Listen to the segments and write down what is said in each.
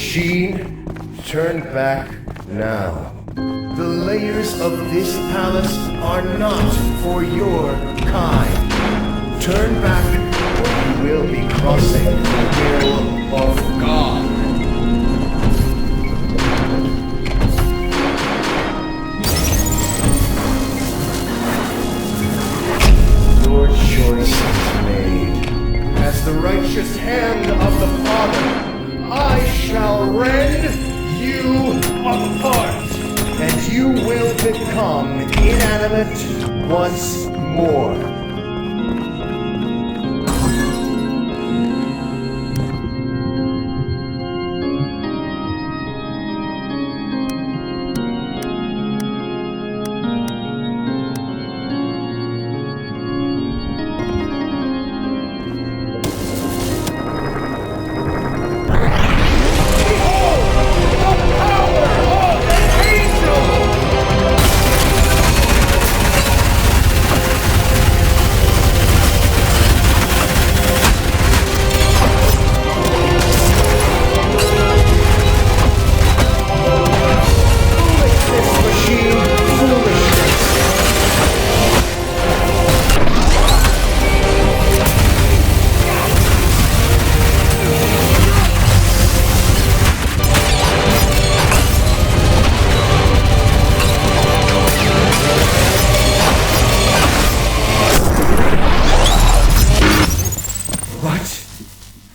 Machine, turn back now. The layers of this palace are not for your kind. Turn back, or you will be crossing the will of God. Your choice is made. As the righteous hand of the Father, I shall rend you apart, and you will become inanimate once more.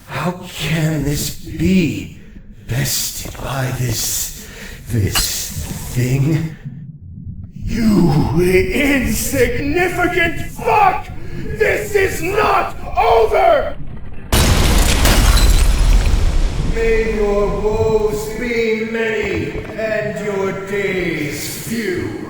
How can this be? Bested by this thing? You insignificant fuck! This is not over! May your woes be many and your days few.